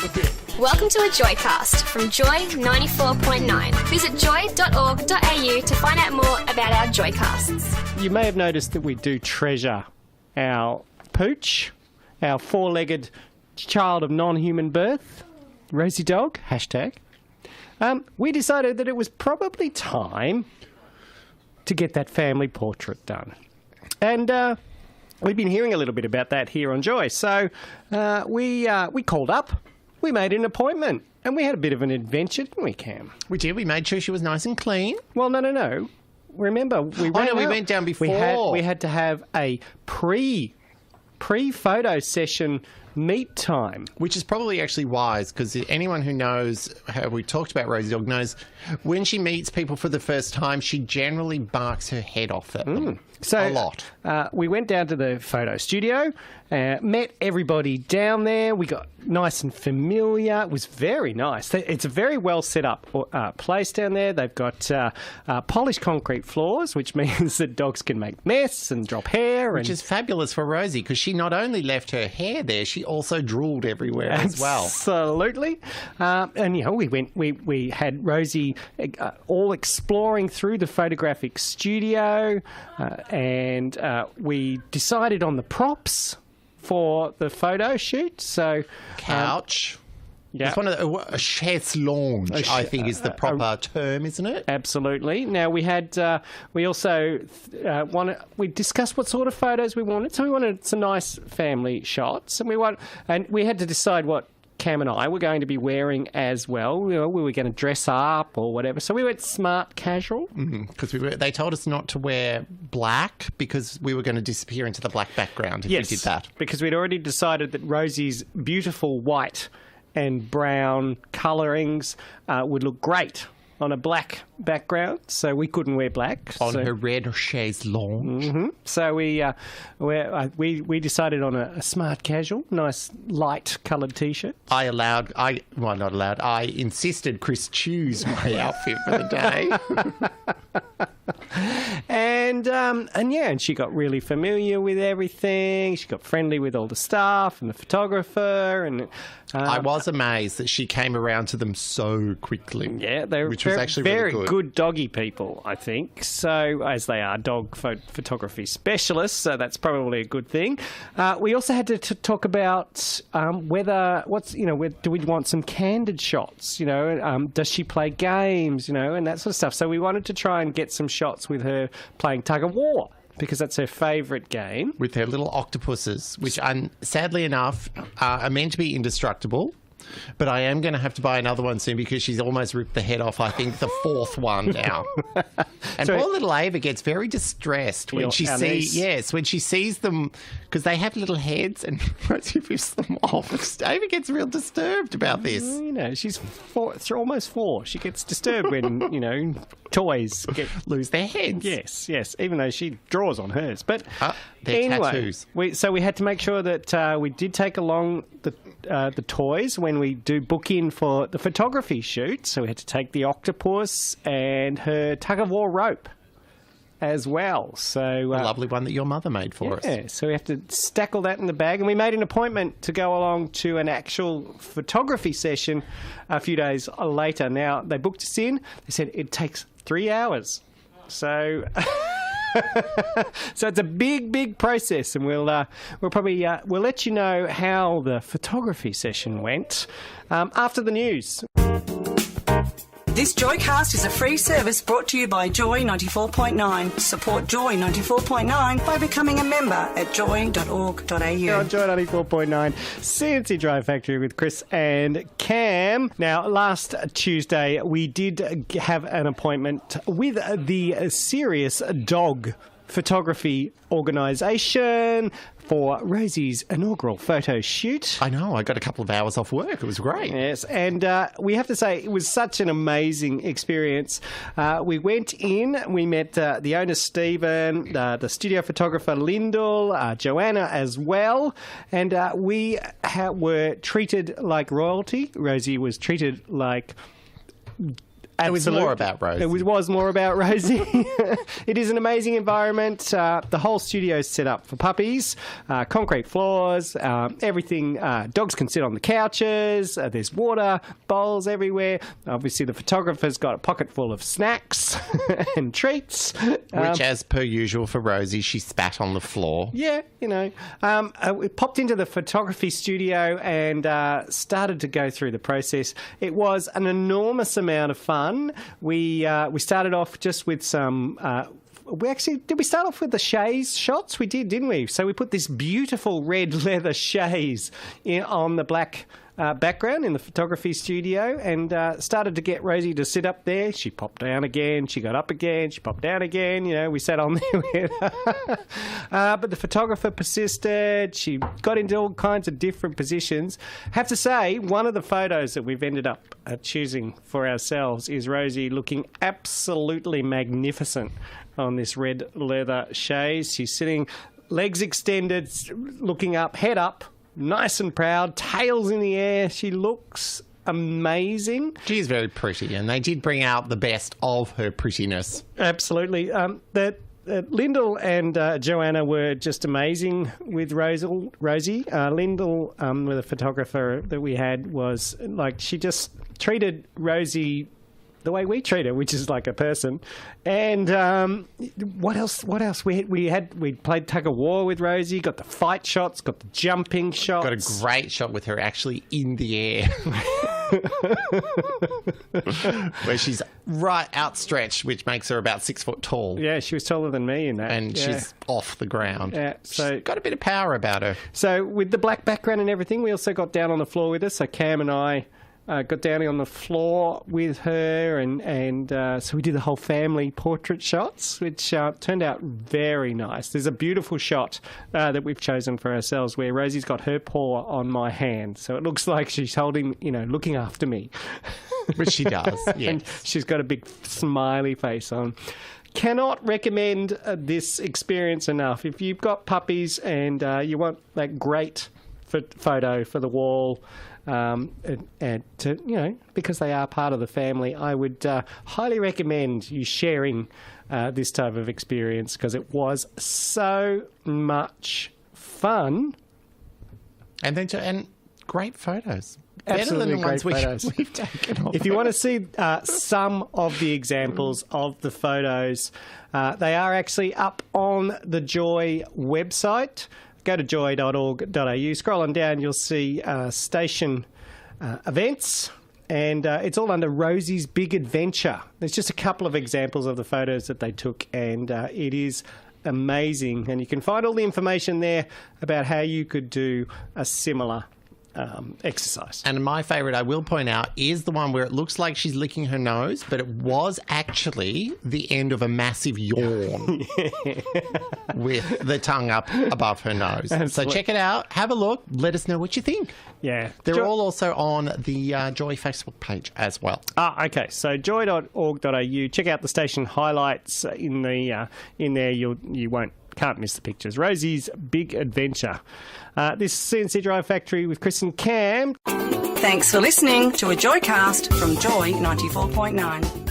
Welcome to a Joycast from Joy 94.9. Visit joy.org.au to find out more about our Joycasts. You may have noticed that we do treasure our pooch, our four-legged child of non-human birth, Rosie Dog, hashtag. We decided that it was probably time to get that family portrait done. And we've been hearing a little bit about that here on Joy. So we called up, we made an appointment, and we had a bit of an adventure, didn't we, Cam? We did. We made sure she was nice and clean. Well, no. Remember, we went down before. We had to have a pre-photo session meet time. Which is probably actually wise, because anyone who knows how we talked about Rosie Dog knows when she meets people for the first time, she generally barks her head off at them. A lot. We went down to the photo studio, met everybody down there. We got nice and familiar. It was very nice. It's a very well set up place down there. They've got polished concrete floors, which means that dogs can make mess and drop hair. Which is fabulous for Rosie, because she not only left her hair there, she also drooled everywhere as well. Absolutely. And, you know, we had Rosie all exploring through the photographic studio, and we decided on the props for the photo shoot. So couch. Yeah. It's one of a chaise lounge, I think is the proper term, isn't it? Absolutely. Now, we had, we also we discussed what sort of photos we wanted. So we wanted some nice family shots, and we had to decide what Cam and I were going to be wearing as well. You know, we were going to dress up or whatever. So we went smart casual. Because they told us not to wear black because we were going to disappear into the black background if we did that. Because we'd already decided that Rosie's beautiful white and brown colourings would look great on a black background, so we couldn't wear black. On her red chaise lounge. So we decided on a smart casual, nice light coloured T-shirt. I insisted Chris choose my outfit for the day. And she got really familiar with everything. She got friendly with all the staff and the photographer, and I was amazed that she came around to them so quickly. Yeah, they were actually very really good doggy people, I think. So, as they are dog photography specialists, so that's probably a good thing. We also had to talk about do we want some candid shots? You know, does she play games? You know, and that sort of stuff. So we wanted to try and get some shots with her playing tug of war, because that's her favourite game. With her little octopuses, which sadly enough are meant to be indestructible. But I am going to have to buy another one soon because she's almost ripped the head off, I think, the fourth one now. And poor little Ava gets very distressed when she sees them, because they have little heads and Rosie rips them off. Ava gets real disturbed about this. You know, she's almost 4. She gets disturbed when, you know, toys lose their heads. Yes, even though she draws on hers. But anyway, tattoos. We had to make sure that we did take along the toys when we do book in for the photography shoot. So we had to take the octopus and her tug-of-war rope as well. So a lovely one that your mother made for us. Yeah, so we have to stack all that in the bag. And we made an appointment to go along to an actual photography session a few days later. Now, they booked us in. They said it takes 3 hours. So... So it's a big process, and we'll let you know how the photography session went after the news. This Joycast is a free service brought to you by Joy 94.9. Support Joy 94.9 by becoming a member at joy.org.au. On Joy 94.9, CNC Drive Factory with Chris and Cam. Now, last Tuesday, we did have an appointment with the Serious Dog Photography Organisation for Rosie's inaugural photo shoot. I know, I got a couple of hours off work. It was great. Yes, and we have to say it was such an amazing experience. We went in, we met the owner, Stephen, the studio photographer, Lyndall, Joanna as well, and we were treated like royalty. Rosie was treated like It was more about Rosie. It was more about Rosie. It is an amazing environment. The whole studio is set up for puppies. Concrete floors, everything. Dogs can sit on the couches. There's water bowls everywhere. Obviously, the photographer's got a pocket full of snacks and treats. Which, as per usual for Rosie, she spat on the floor. Yeah, we popped into the photography studio and started to go through the process. It was an enormous amount of fun. We started off just with some. Did we start off with the chaise shots? We did, didn't we? So we put this beautiful red leather chaise on the black background in the photography studio and started to get Rosie to sit up there. She popped down again. She got up again. She popped down again. We sat on there with her. But the photographer persisted. She got into all kinds of different positions. Have to say, one of the photos that we've ended up choosing for ourselves is Rosie looking absolutely magnificent on this red leather chaise. She's sitting, legs extended, looking up, head up, nice and proud, tails in the air. She looks amazing. She's very pretty, and they did bring out the best of her prettiness. Absolutely. Lyndall and Joanna were just amazing with Rosie. Lyndall, with the photographer that we had, was like, she just treated Rosie the way we treat her, which is like a person. And what else? We played tug of war with Rosie, got the fight shots, got the jumping shots. Got a great shot with her actually in the air. Where she's right outstretched, which makes her about 6 foot tall. Yeah, she was taller than me in that. And she's off the ground. Yeah, so she's got a bit of power about her. So with the black background and everything, we also got down on the floor with her. So Cam and I got down on the floor with her, and so we did the whole family portrait shots, which turned out very nice. There's a beautiful shot that we've chosen for ourselves where Rosie's got her paw on my hand, so it looks like she's holding, looking after me. Which she does, yes. And she's got a big smiley face on. Cannot recommend this experience enough. If you've got puppies and you want that great photo for the wall, and to, because they are part of the family, I would highly recommend you sharing this type of experience, because it was so much fun. And great photos. Absolutely better than the great ones photos. we've taken off. If you want to see some of the examples of the photos, they are actually up on the Joy website. Go to joy.org.au, scroll on down, you'll see station events, and it's all under Rosie's Big Adventure. There's just a couple of examples of the photos that they took, and it is amazing. And you can find all the information there about how you could do a similar exercise. And my favourite, I will point out, is the one where it looks like she's licking her nose, but it was actually the end of a massive yawn with the tongue up above her nose. So check it out, have a look, let us know what you think. Yeah. They're all also on the Joy Facebook page as well. Okay. So joy.org.au, check out the station highlights in there. Can't miss the pictures. Rosie's Big Adventure. This is CNC Drive Factory with Chris and Cam. Thanks for listening to a Joycast from Joy 94.9.